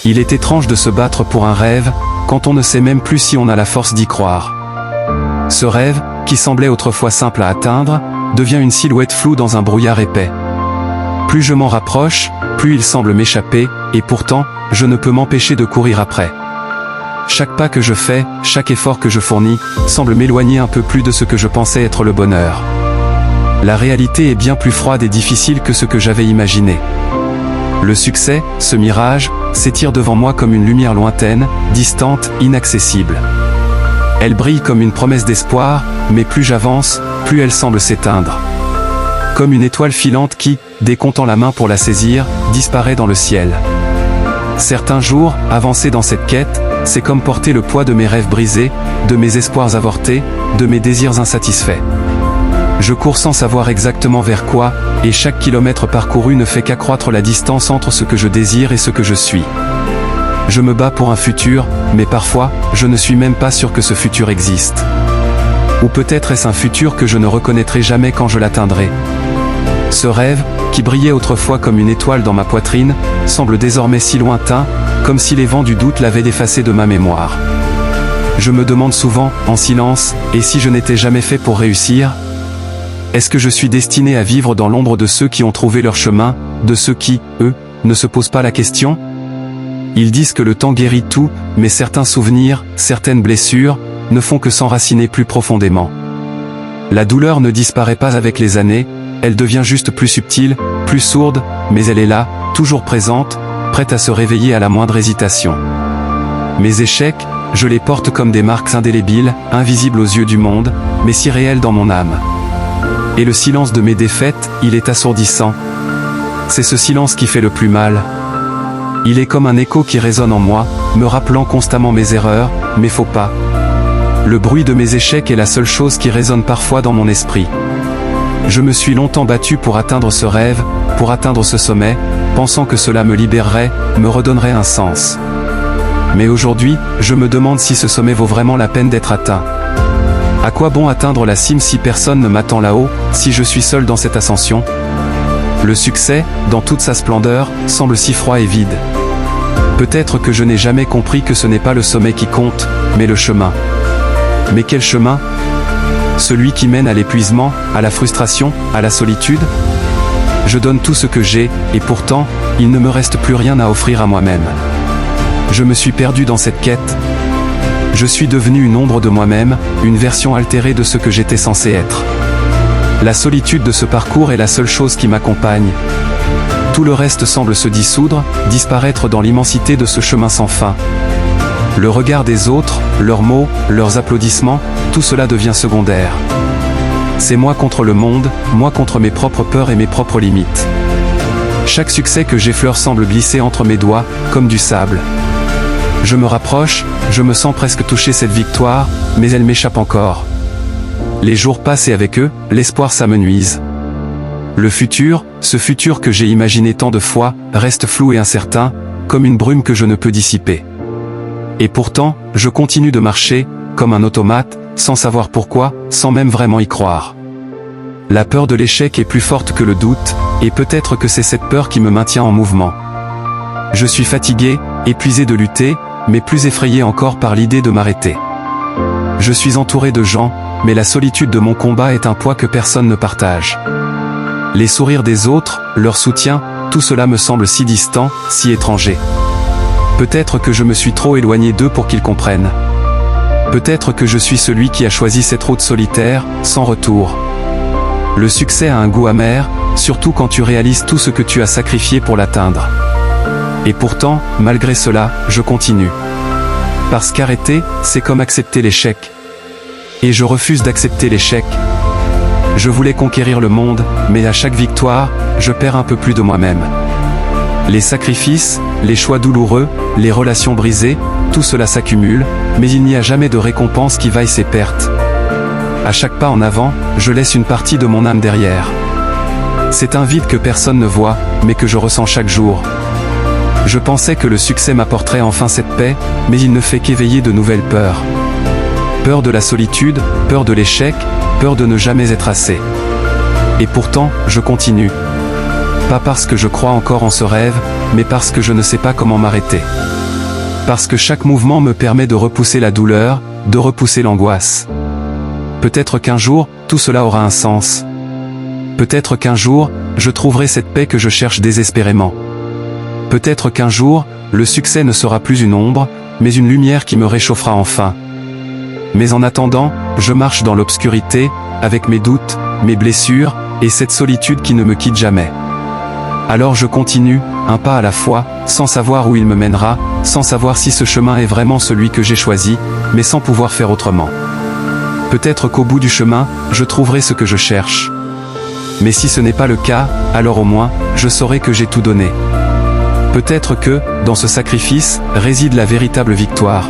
Il est étrange de se battre pour un rêve, quand on ne sait même plus si on a la force d'y croire. Ce rêve, qui semblait autrefois simple à atteindre, devient une silhouette floue dans un brouillard épais. Plus je m'en rapproche, plus il semble m'échapper, et pourtant, je ne peux m'empêcher de courir après. Chaque pas que je fais, chaque effort que je fournis, semble m'éloigner un peu plus de ce que je pensais être le bonheur. La réalité est bien plus froide et difficile que ce que j'avais imaginé. Le succès, ce mirage, s'étire devant moi comme une lumière lointaine, distante, inaccessible. Elle brille comme une promesse d'espoir, mais plus j'avance, plus elle semble s'éteindre. Comme une étoile filante qui, dès qu'on tend la main pour la saisir, disparaît dans le ciel. Certains jours, avancer dans cette quête, c'est comme porter le poids de mes rêves brisés, de mes espoirs avortés, de mes désirs insatisfaits. Je cours sans savoir exactement vers quoi, et chaque kilomètre parcouru ne fait qu'accroître la distance entre ce que je désire et ce que je suis. Je me bats pour un futur, mais parfois, je ne suis même pas sûr que ce futur existe. Ou peut-être est-ce un futur que je ne reconnaîtrai jamais quand je l'atteindrai. Ce rêve, qui brillait autrefois comme une étoile dans ma poitrine, semble désormais si lointain, comme si les vents du doute l'avaient effacé de ma mémoire. Je me demande souvent, en silence, et si je n'étais jamais fait pour réussir ? Est-ce que je suis destiné à vivre dans l'ombre de ceux qui ont trouvé leur chemin, de ceux qui, eux, ne se posent pas la question ? Ils disent que le temps guérit tout, mais certains souvenirs, certaines blessures, ne font que s'enraciner plus profondément. La douleur ne disparaît pas avec les années, elle devient juste plus subtile, plus sourde, mais elle est là, toujours présente, prête à se réveiller à la moindre hésitation. Mes échecs, je les porte comme des marques indélébiles, invisibles aux yeux du monde, mais si réelles dans mon âme. Et le silence de mes défaites, il est assourdissant. C'est ce silence qui fait le plus mal. Il est comme un écho qui résonne en moi, me rappelant constamment mes erreurs, mes faux pas. Le bruit de mes échecs est la seule chose qui résonne parfois dans mon esprit. Je me suis longtemps battu pour atteindre ce rêve, pour atteindre ce sommet, pensant que cela me libérerait, me redonnerait un sens. Mais aujourd'hui, je me demande si ce sommet vaut vraiment la peine d'être atteint. À quoi bon atteindre la cime si personne ne m'attend là-haut, si je suis seul dans cette ascension ? Le succès, dans toute sa splendeur, semble si froid et vide. Peut-être que je n'ai jamais compris que ce n'est pas le sommet qui compte, mais le chemin. Mais quel chemin ? Celui qui mène à l'épuisement, à la frustration, à la solitude ? Je donne tout ce que j'ai, et pourtant, il ne me reste plus rien à offrir à moi-même. Je me suis perdu dans cette quête. Je suis devenu une ombre de moi-même, une version altérée de ce que j'étais censé être. La solitude de ce parcours est la seule chose qui m'accompagne. Tout le reste semble se dissoudre, disparaître dans l'immensité de ce chemin sans fin. Le regard des autres, leurs mots, leurs applaudissements, tout cela devient secondaire. C'est moi contre le monde, moi contre mes propres peurs et mes propres limites. Chaque succès que j'effleure semble glisser entre mes doigts, comme du sable. Je me rapproche, je me sens presque toucher cette victoire, mais elle m'échappe encore. Les jours passent et avec eux, l'espoir s'amenuise. Le futur, ce futur que j'ai imaginé tant de fois, reste flou et incertain, comme une brume que je ne peux dissiper. Et pourtant, je continue de marcher, comme un automate, sans savoir pourquoi, sans même vraiment y croire. La peur de l'échec est plus forte que le doute, et peut-être que c'est cette peur qui me maintient en mouvement. Je suis fatigué, épuisé de lutter, mais plus effrayé encore par l'idée de m'arrêter. Je suis entouré de gens, mais la solitude de mon combat est un poids que personne ne partage. Les sourires des autres, leur soutien, tout cela me semble si distant, si étranger. Peut-être que je me suis trop éloigné d'eux pour qu'ils comprennent. Peut-être que je suis celui qui a choisi cette route solitaire, sans retour. Le succès a un goût amer, surtout quand tu réalises tout ce que tu as sacrifié pour l'atteindre. Et pourtant, malgré cela, je continue. Parce qu'arrêter, c'est comme accepter l'échec. Et je refuse d'accepter l'échec. Je voulais conquérir le monde, mais à chaque victoire, je perds un peu plus de moi-même. Les sacrifices, les choix douloureux, les relations brisées, tout cela s'accumule, mais il n'y a jamais de récompense qui vaille ces pertes. À chaque pas en avant, je laisse une partie de mon âme derrière. C'est un vide que personne ne voit, mais que je ressens chaque jour. Je pensais que le succès m'apporterait enfin cette paix, mais il ne fait qu'éveiller de nouvelles peurs. Peur de la solitude, peur de l'échec, peur de ne jamais être assez. Et pourtant, je continue. Pas parce que je crois encore en ce rêve, mais parce que je ne sais pas comment m'arrêter. Parce que chaque mouvement me permet de repousser la douleur, de repousser l'angoisse. Peut-être qu'un jour, tout cela aura un sens. Peut-être qu'un jour, je trouverai cette paix que je cherche désespérément. Peut-être qu'un jour, le succès ne sera plus une ombre, mais une lumière qui me réchauffera enfin. Mais en attendant, je marche dans l'obscurité, avec mes doutes, mes blessures, et cette solitude qui ne me quitte jamais. Alors je continue, un pas à la fois, sans savoir où il me mènera, sans savoir si ce chemin est vraiment celui que j'ai choisi, mais sans pouvoir faire autrement. Peut-être qu'au bout du chemin, je trouverai ce que je cherche. Mais si ce n'est pas le cas, alors au moins, je saurai que j'ai tout donné. Peut-être que, dans ce sacrifice, réside la véritable victoire.